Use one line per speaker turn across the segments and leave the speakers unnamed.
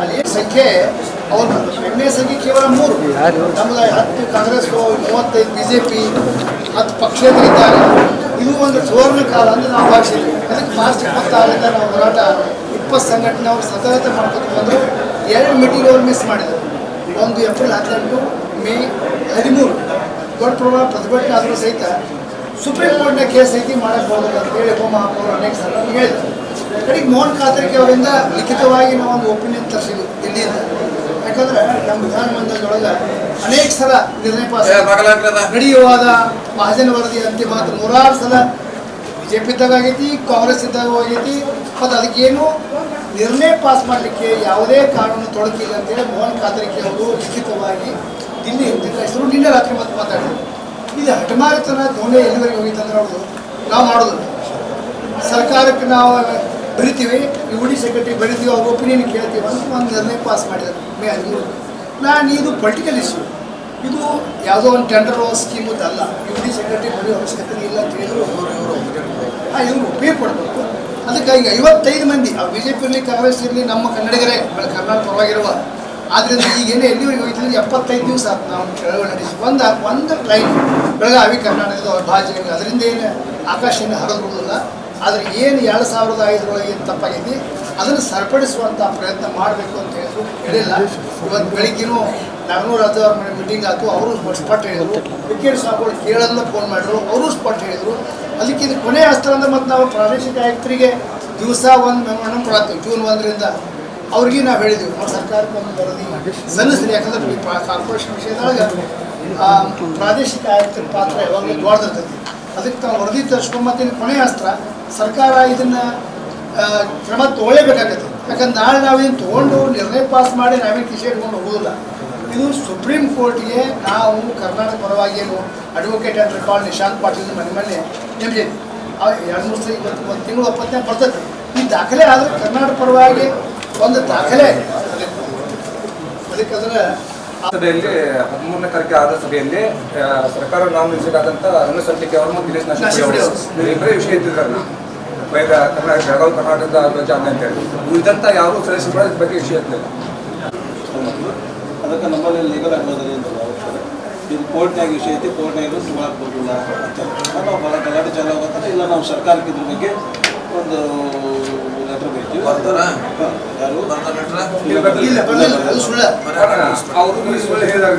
ಅಲ್ಲಿ ಸಂಖ್ಯೆ ಅವ್ರ ಎಣ್ಣೆ ಸಂಖ್ಯೆ ಕೇವಲ 3. ನಮ್ಮದು 10 ಕಾಂಗ್ರೆಸ್, 35 BJP, 10 ಪಕ್ಷೇತರ ಇದ್ದಾರೆ. ಇದು ಒಂದು ಸುವರ್ಣ ಕಾಲ ಅಂದರೆ ನಾವು ಭಾವಿಸಿದ್ವಿ. ಅದಕ್ಕೆ ಮಾರ್ಚ್ 26ರಿಂದ ನಾವು ಹೋರಾಟ 20 ಸಂಘಟನೆ ಅವರು ಸತತ ಮಾಡ್ಕೊತ ಬಂದರು. 2 ಮೀಟಿಂಗ್ ಅವ್ರು ಮಿಸ್ ಮಾಡಿದರು. ಒಂದು ಏಪ್ರಿಲ್ 18, ಮೇ 13 ದೊಡ್ಡ ಪ್ರಮಾಣ ಪ್ರತಿಭಟನೆ ಆದರೂ ಸಹಿತ ಸುಪ್ರೀಂ ಕೋರ್ಟ್ನ ಕೇಸ್ ಐತಿ ಮಾಡಕ್ಕೆ ಹೋಗೋದು ಅಂತೇಳಿ ಉಪಮಹಾಪೌರರು ಅನೇಕ ಸಲ ಹೇಳಿದರು. ಕಡೆಗೆ ಮೋಹನ್ ಕಾತರ್ಕಿ ಅವರಿಂದ ಲಿಖಿತವಾಗಿ ನಾವು ಒಂದು ಒಪಿನಿಯನ್ ತರಿಸಿದ್ವಿ ದಿಲ್ಲಿಯಿಂದ. ಯಾಕಂದ್ರೆ ನಮ್ಮ ವಿಧಾನಮಂಡಲದೊಳಗೆ ಅನೇಕ ಸಲ ನಿರ್ಣಯ ಪಾಸ್ ನಡೆಯುವಾದ ಮಹಾಜನ ವರದಿ ಅಂತಿಮ ಮಾತು 106 ಸಲ BJP ಇದ್ದಾಗ ಆಗೈತಿ, ಕಾಂಗ್ರೆಸ್ ಇದ್ದಾಗ ಆಗೈತಿ. ಮತ್ತು ಅದಕ್ಕೇನು ನಿರ್ಣಯ ಪಾಸ್ ಮಾಡಲಿಕ್ಕೆ ಯಾವುದೇ ಕಾನೂನು ತೊಡಕಿಲ್ಲ ಅಂತೇಳಿ ಮೋಹನ್ ಕಾತರ್ಕಿ ಅವರು ಲಿಖಿತವಾಗಿ ದಿಲ್ಲಿ ಹೆಸರು ನಿನ್ನೆ ರಾತ್ರಿ ಮತ್ತೆ ಮಾತಾಡಿದ್ರು. ಇದು ಹಠಮಾರಿತನ ಧೋರಣೆ ಎಲ್ಲಿವರೆಗೆ ಹೋಗಿತ್ತಂದ್ರೆ ಅವ್ರದ್ದು ನಾವು ಮಾಡೋದಿಲ್ಲ. ಸರ್ಕಾರಕ್ಕೆ ನಾವು ಬರಿತೀವಿ, UD ಸೆಕ್ರೆಟರಿ ಬರಿತೀವಿ, ಅವ್ರ ಒಪಿನಿಯನ್ ಕೇಳ್ತೀವಿ ಅಂತ ಒಂದು ನಿರ್ಣಯ ಪಾಸ್ ಮಾಡಿದ್ದಾರೆ ಮೇ 13. ಇದು ಪೊಲಿಟಿಕಲ್ ಇಶ್ಯೂ, ಇದು ಯಾವುದೋ ಒಂದು ಟೆಂಡರ್ ಸ್ಕೀಮುದಲ್ಲ. UD ಸೆಕ್ರೆಟರಿ ಬರೆಯೋ ಅವಶ್ಯಕತೆ ಇಲ್ಲ ಅಂತ ಹೇಳಿದ್ರು ಇವರು ಒಪ್ಪಿಗೆ ಕೊಡಬೇಕು. ಅದಕ್ಕಾಗಿ 55 ಮಂದಿ BJP ಇರಲಿ, ಕಾಂಗ್ರೆಸ್ ಇರಲಿ, ನಮ್ಮ ಕನ್ನಡಿಗರೇ ಕರ್ನಾಟಕ ಪರವಾಗಿರುವ. ಆದ್ದರಿಂದ ಈಗೇನೇ ಎಲ್ಲಿವರೆಗೆ ಹೋಗ್ತಿದ್ರೆ 75 ದಿವಸ ಆಯ್ತು ನಾವು ಚಳವಳಿ ನಡೆಸಿ ಒಂದು ಲೈನ್ ಬೆಳಗಾವಿ ಕರ್ನಾಟಕದ ಭಾಷೆ. ಅದರಿಂದ ಏನು ಆಕಾಶದಿಂದ ಹರಿದುಬಿಡೋದಿಲ್ಲ. ಆದರೆ ಏನು 2005 ಏನು ತಪ್ಪಾಗೈತಿ ಅದನ್ನು ಸರಿಪಡಿಸುವಂಥ ಪ್ರಯತ್ನ ಮಾಡಬೇಕು ಅಂತ ಹೇಳಿದ್ರು. ಹೇಳಿಲ್ಲ. ಇವತ್ತು ಬೆಳಿಗ್ಗೆನೂ ನಾಗನೂರು ರಾಜು ಅವ್ರ ಮನೆ ಮೀಟಿಂಗ್ ಆಯಿತು, ಅವರು ಸ್ಪಟ್ ಹೇಳಿದರು. ವಿಕೆಟ್ ಸ್ವಾಮಿಗಳು ಕೇಳಲ್ಲ ಫೋನ್ ಮಾಡಿದ್ರು, ಅವರು ಸ್ಪಟ್ ಹೇಳಿದರು. ಅದಕ್ಕೆ ಇದು ಕೊನೆಯ ಅಸ್ತ್ರ ಅಂದ್ರೆ ಮತ್ತು ನಾವು ಪ್ರಾದೇಶಿಕ ಆಯುಕ್ತರಿಗೆ ದಿವಸ ಒಂದು ಮೆಮೊರಂಡಮ್ ಕೊಡತ್ತೀವಿ. ಜೂನ್ 1ರಿಂದ ಅವ್ರಿಗೆ ನಾವು ಹೇಳಿದ್ದೀವಿ ನಾವು ಸರ್ಕಾರಕ್ಕೆ ಒಂದು ವರದಿ ಸಲ್ಲಿಸ್ರಿ. ಯಾಕಂದ್ರೆ ಕಾರ್ಪೊರೇಷನ್ ವಿಷಯದೊಳಗೆ ಪ್ರಾದೇಶಿಕ ಆಯುಕ್ತರ ಪಾತ್ರ ಯಾವಾಗಲೂ ದೊಡ್ಡದಿರ್ತೈತಿ. ಅದಕ್ಕೆ ನಾವು ವರದಿ ತರಿಸ್ಕೊಂಬತ್ತೀನಿ. ಕೊನೆಯ ಅಸ್ತ್ರ ಸರ್ಕಾರ ಇದನ್ನು ಕ್ರಮ ತೊಗೊಳ್ಳೇಬೇಕಾಗತ್ತೆ. ಯಾಕಂದ್ರೆ ನಾಳೆ ನಾವು ಇದನ್ನು ತೊಗೊಂಡು ನಿರ್ಣಯ ಪಾಸ್ ಮಾಡಿ ನಾವೇನು ಕಿಶೆ ಇಟ್ಕೊಂಡು ಹೋಗೋದಿಲ್ಲ. ಇದು ಸುಪ್ರೀಂ ಕೋರ್ಟ್ಗೆ ನಾವು ಕರ್ನಾಟಕ ಪರವಾಗಿ ಏನು advocate and record Nishant Patil ಮನೆ ನೇಮಿಸಿದ್ವಿ. 2-3 ಸಲ ಒಂದು ತಿಂಗಳು ಒಪ್ಪತ್ತನೇ ಬರ್ತೈತೆ. ಈ ದಾಖಲೆ ಆದರೆ ಕರ್ನಾಟಕ ಪರವಾಗಿ ಒಂದು ದಾಖಲೆ. ಅದಕ್ಕಾದ್ರೆ
ಸಭೆಯಲ್ಲಿ 13ನೇ ತಾರೀಕು ಆದ ಸಭೆಯಲ್ಲಿ ಸರ್ಕಾರ ನಾಮನಿಸಿದಾದಂಥ ರಮೇಶ್ ಸಂಟಿಕೆ ಅವರು ಮತ್ತು ದಿನೇಶ್ ನಾಶಿಪುಡಿ ಇಬ್ಬರೇ ವಿಷಯ ಇದ್ದಿದ್ದಾರೆ. ಬೆಳಗಾವಿ ಕರ್ನಾಟಕದ ಧ್ವಜಾಜ್ಞೆ ಅಂತ ಹೇಳಿ ಉಳಿದಂಥ ಯಾರೂ ಸದಸ್ಯರು ಇದ್ರ ಬಗ್ಗೆ ವಿಷಯ ಇರಲಿಲ್ಲ.
ಅದಕ್ಕೆ ನಮ್ಮಲ್ಲಿ ಲೀಗಲ್ ಅಡ್ವೈಸರಿ ಅಂತ ಇದು ಕೋರ್ಟ್ನಾಗ ವಿಷಯ ಐತಿ, ಕೋರ್ಟ್ನಾಗ ಸುಮಾರು ಬರೋದಿಲ್ಲ ನಾವು ಭಾಳ ಗಲಾಟೆ ಚಾಲು ಆಗುತ್ತಾರೆ. ಇಲ್ಲ ನಾವು ಸರ್ಕಾರಕ್ಕೆ ಇದ್ರ ಬಗ್ಗೆ ಒಂದು ಲೆಟರ್ ಬೇಕಿವಿ.
ಅವರು ಸುಳ್ಳು ಹೇಳಿದಾಗ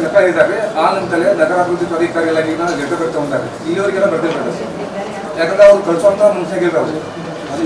ಆ ನಂತರೇ ನಗರಾಭಿವೃದ್ಧಿ ಪ್ರಾಧಿಕಾರಿಗಳಾಗಿ ಲೆಟರ್ ಬರ್ತಾ ಉಂಟಾಗ ಇಲ್ಲಿವರೆಗೆಲ್ಲ ಬರ್ತಿರ್ತಾರೆ. ಯಾಕಂದ್ರೆ ಅವ್ರು ಕಳಿಸುವಂಥ ಮುಂಚೆಗಿಲ್ಲ.
ಅದು